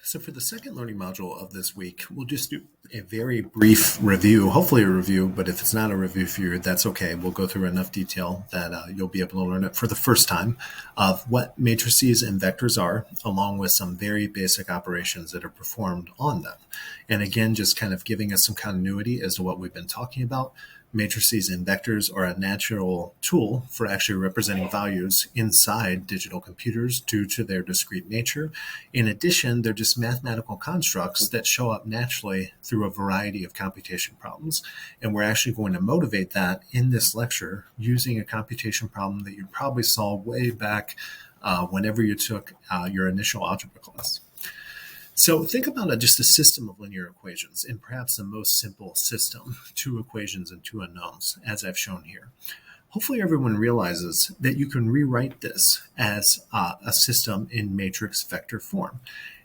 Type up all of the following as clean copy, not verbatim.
So for the second learning module of this week, we'll just do a very brief review, hopefully a review, but if it's not a review for you, that's okay. We'll go through enough detail that you'll be able to learn it for the first time of what matrices and vectors are, along with some very basic operations that are performed on them. And again, just kind of giving us some continuity as to what we've been talking about. Matrices and vectors are a natural tool for actually representing values inside digital computers due to their discrete nature. In addition, they're just mathematical constructs that show up naturally through a variety of computation problems. And we're actually going to motivate that in this lecture using a computation problem that you probably saw way back whenever you took your initial algebra class. So think about just a system of linear equations, and perhaps the most simple system, two equations and two unknowns, as I've shown here. Hopefully everyone realizes that you can rewrite this as a system in matrix vector form.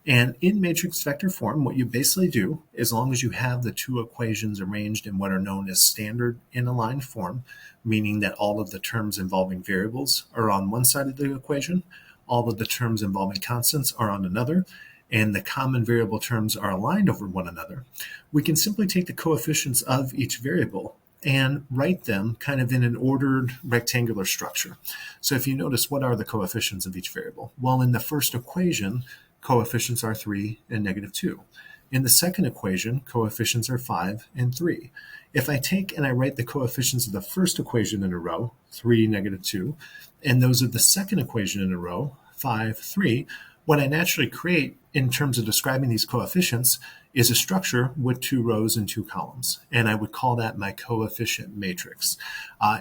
And in matrix vector form, what you basically do, as long as you have the two equations arranged in what are known as standard inaligned form, meaning that all of the terms involving variables are on one side of the equation, all of the terms involving constants are on another, and the common variable terms are aligned over one another, we can simply take the coefficients of each variable and write them kind of in an ordered rectangular structure. So if you notice, what are the coefficients of each variable? Well, in the first equation, coefficients are 3 and -2. In the second equation, coefficients are 5 and 3. If I take and I write the coefficients of the first equation in a row, 3, -2, and those of the second equation in a row, 5, 3, what I naturally create in terms of describing these coefficients is a structure with 2 rows and 2 columns, and I would call that my coefficient matrix.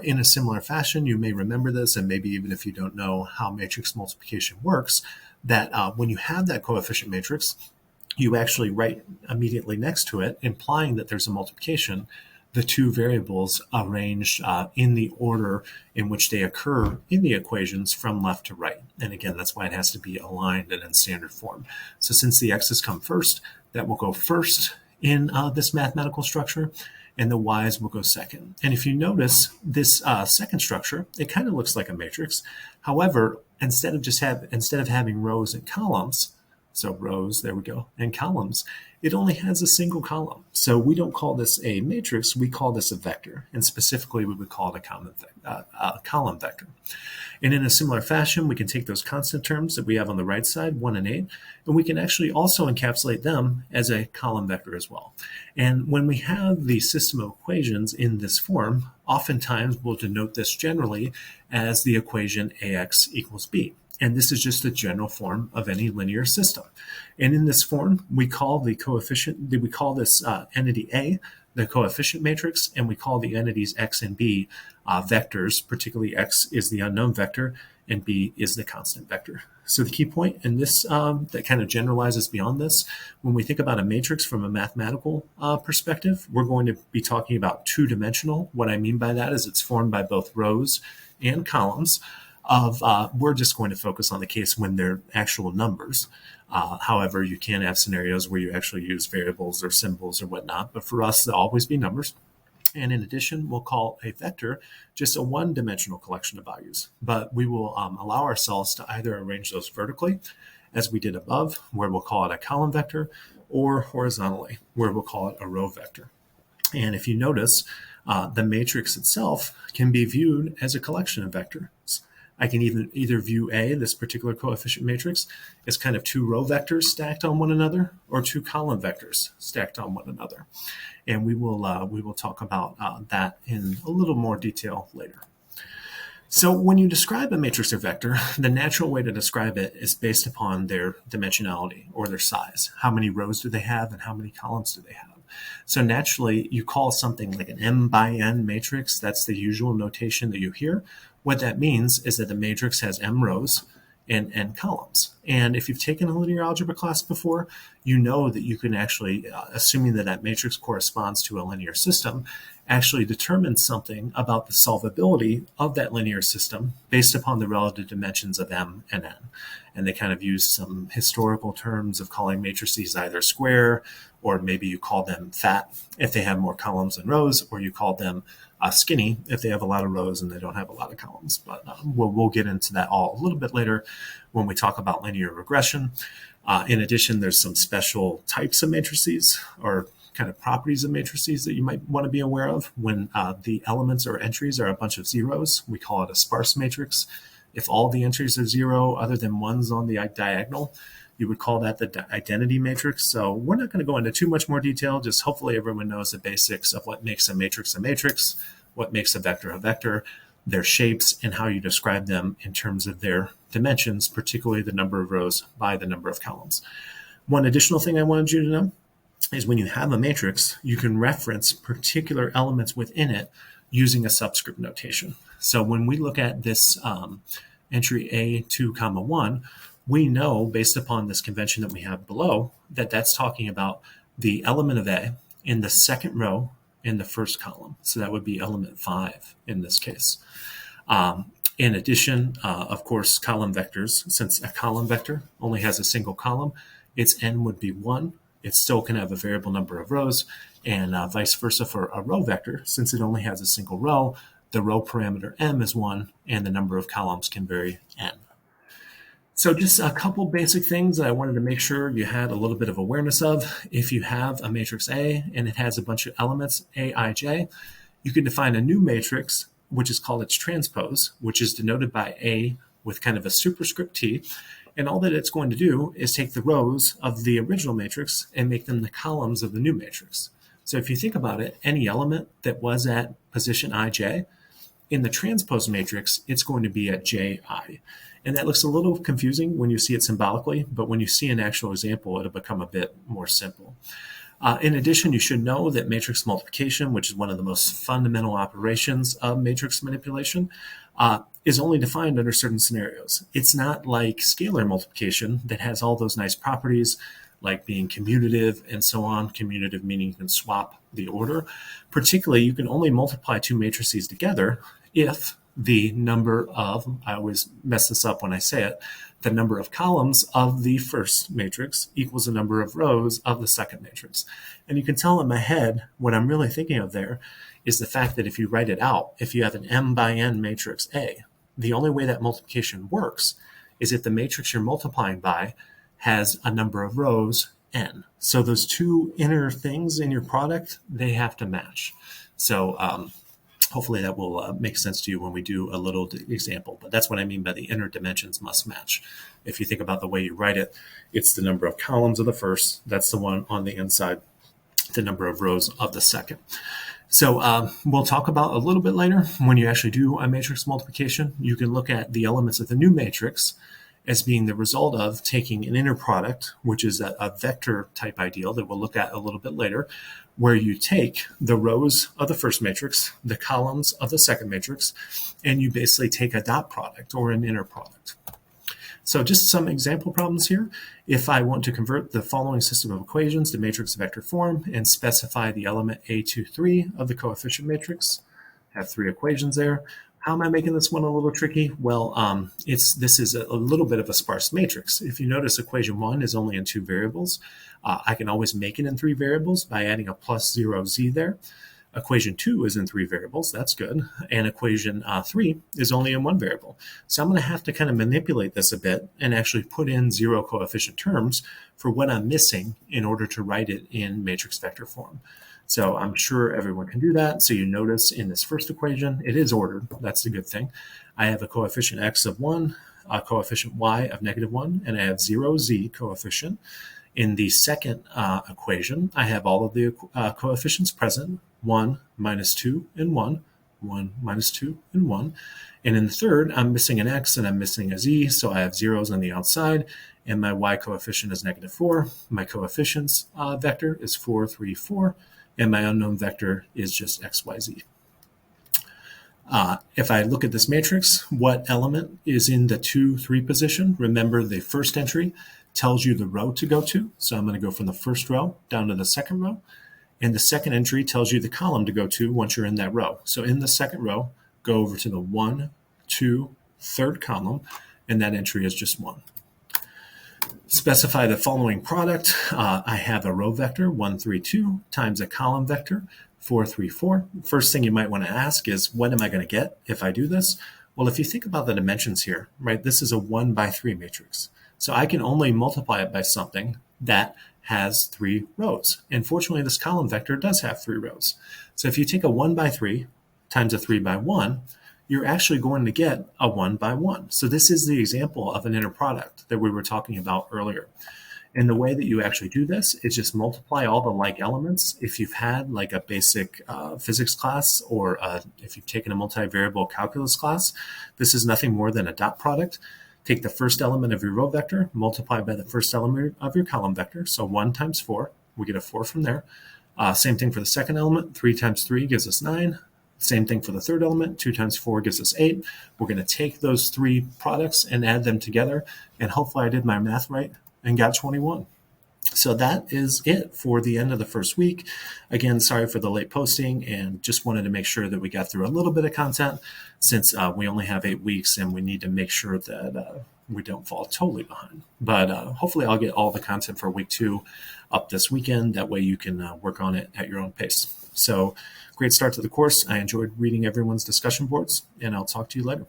In a similar fashion, you may remember this, and maybe even if you don't know how matrix multiplication works, that when you have that coefficient matrix, you actually write immediately next to it, implying that there's a multiplication, the two variables arranged in the order in which they occur in the equations from left to right. And again, that's why it has to be aligned and in standard form. So since the x's come first, that will go first in this mathematical structure, and the y's will go second. And if you notice this second structure, it kind of looks like a matrix. However, instead of having rows and columns, so rows, there we go, and columns, it only has a single column. So we don't call this a matrix, we call this a vector. And specifically, we would call it a column vector. And in a similar fashion, we can take those constant terms that we have on the right side, 1 and 8, and we can actually also encapsulate them as a column vector as well. And when we have the system of equations in this form, oftentimes we'll denote this generally as the equation ax equals b. And this is just the general form of any linear system. And in this form, we call this entity A the coefficient matrix, and we call the entities x and b vectors, particularly x is the unknown vector, and b is the constant vector. So the key point in this that kind of generalizes beyond this, when we think about a matrix from a mathematical perspective, we're going to be talking about two-dimensional. What I mean by that is it's formed by both rows and columns. We're just going to focus on the case when they're actual numbers. However, you can have scenarios where you actually use variables or symbols or whatnot, but for us, they'll always be numbers. And in addition, we'll call a vector just a one-dimensional collection of values, but we will allow ourselves to either arrange those vertically, as we did above, where we'll call it a column vector, or horizontally, where we'll call it a row vector. And if you notice, the matrix itself can be viewed as a collection of vectors. I can either view A, this particular coefficient matrix, as kind of two row vectors stacked on one another, or two column vectors stacked on one another. And we will talk about that in a little more detail later. So when you describe a matrix or vector, the natural way to describe it is based upon their dimensionality or their size. How many rows do they have and how many columns do they have? So naturally, you call something like an m by n matrix. That's the usual notation that you hear. What that means is that the matrix has m rows and n columns. And if you've taken a linear algebra class before, you know that you can actually, assuming that that matrix corresponds to a linear system, actually determine something about the solvability of that linear system based upon the relative dimensions of m and n. And they kind of use some historical terms of calling matrices either square, or maybe you call them fat if they have more columns than rows, or you call them skinny if they have a lot of rows and they don't have a lot of columns. But we'll get into that all a little bit later when we talk about linear regression. In addition, there's some special types of matrices or kind of properties of matrices that you might want to be aware of. When the elements or entries are a bunch of zeros, we call it a sparse matrix. If all the entries are zero other than ones on the diagonal, you would call that the identity matrix. So we're not going to go into too much more detail. Just hopefully everyone knows the basics of what makes a matrix, what makes a vector, their shapes, and how you describe them in terms of their dimensions, particularly the number of rows by the number of columns. One additional thing I wanted you to know is when you have a matrix, you can reference particular elements within it using a subscript notation. So when we look at this entry A2, 1, we know based upon this convention that we have below that that's talking about the element of A in the second row in the first column. So that would be element 5 in this case. In addition, of course, column vectors, since a column vector only has a single column, its n would be 1. It still can have a variable number of rows, and vice versa for a row vector. Since it only has a single row, the row parameter m is 1, and the number of columns can vary n. So just a couple basic things that I wanted to make sure you had a little bit of awareness of. If you have a matrix A and it has a bunch of elements, A, I, J, you can define a new matrix, which is called its transpose, which is denoted by A with kind of a superscript T. And all that it's going to do is take the rows of the original matrix and make them the columns of the new matrix. So if you think about it, any element that was at position ij, in the transpose matrix, it's going to be at ji. And that looks a little confusing when you see it symbolically, but when you see an actual example, it'll become a bit more simple. In addition, you should know that matrix multiplication, which is one of the most fundamental operations of matrix manipulation, is only defined under certain scenarios. It's not like scalar multiplication that has all those nice properties like being commutative and so on. Commutative meaning you can swap the order. Particularly, you can only multiply two matrices together if the number of, I always mess this up when I say it, the number of columns of the first matrix equals the number of rows of the second matrix. And you can tell in my head what I'm really thinking of there is the fact that if you write it out, if you have an m by n matrix A, the only way that multiplication works is if the matrix you're multiplying by has a number of rows n. So those two inner things in your product, they have to match. So hopefully that will make sense to you when we do a little example. But that's what I mean by the inner dimensions must match. If you think about the way you write it, it's the number of columns of the first. That's the one on the inside, the number of rows of the second. So we'll talk about a little bit later when you actually do a matrix multiplication. You can look at the elements of the new matrix as being the result of taking an inner product, which is a vector type ideal that we'll look at a little bit later, where you take the rows of the first matrix, the columns of the second matrix, and you basically take a dot product or an inner product. So just some example problems here. If I want to convert the following system of equations to matrix vector form and specify the element A23 of the coefficient matrix, I have three equations there. How am I making this one a little tricky? Well, this is a little bit of a sparse matrix. If you notice, equation 1 is only in two variables. I can always make it in three variables by adding a plus 0z there. Equation 2 is in three variables. That's good. And equation 3 is only in one variable. So I'm going to have to kind of manipulate this a bit and actually put in zero coefficient terms for what I'm missing in order to write it in matrix vector form. So I'm sure everyone can do that. So you notice in this first equation, it is ordered. That's the good thing. I have a coefficient x of 1, a coefficient y of -1, and I have 0z coefficient. In the second equation, I have all of the coefficients present, 1, -2, and 1, 1, -2, and 1. And in the third, I'm missing an x and I'm missing a z, so I have zeros on the outside, and my y coefficient is -4. My coefficients vector is 4, 3, 4. And my unknown vector is just x, y, z. If I look at this matrix, what element is in the 2, 3 position? Remember, the first entry tells you the row to go to. So I'm going to go from the first row down to the second row. And the second entry tells you the column to go to once you're in that row. So in the second row, go over to the 1, 2, third column, and that entry is just 1. Specify the following product. I have a row vector, 1, 3, 2, times a column vector, 4, 3, 4. First thing you might want to ask is, what am I going to get if I do this? Well, if you think about the dimensions here, right, this is a 1 by 3 matrix. So I can only multiply it by something that has 3 rows. And fortunately, this column vector does have 3 rows. So if you take a 1 by 3 times a 3 by 1, you're actually going to get a 1 by 1. So this is the example of an inner product that we were talking about earlier. And the way that you actually do this is just multiply all the like elements. If you've had like a basic physics class, or if you've taken a multivariable calculus class, this is nothing more than a dot product. Take the first element of your row vector, multiply by the first element of your column vector. So 1 times 4, we get a 4 from there. Same thing for the second element. 3 times 3 gives us 9. Same thing for the third element. 2 times 4 gives us 8. We're going to take those 3 products and add them together. And hopefully I did my math right and got 21. So that is it for the end of the first week. Again, sorry for the late posting, and just wanted to make sure that we got through a little bit of content, since we only have 8 weeks and we need to make sure that we don't fall totally behind. But hopefully I'll get all the content for week 2 up this weekend. That way you can work on it at your own pace. So great start to the course. I enjoyed reading everyone's discussion boards, and I'll talk to you later.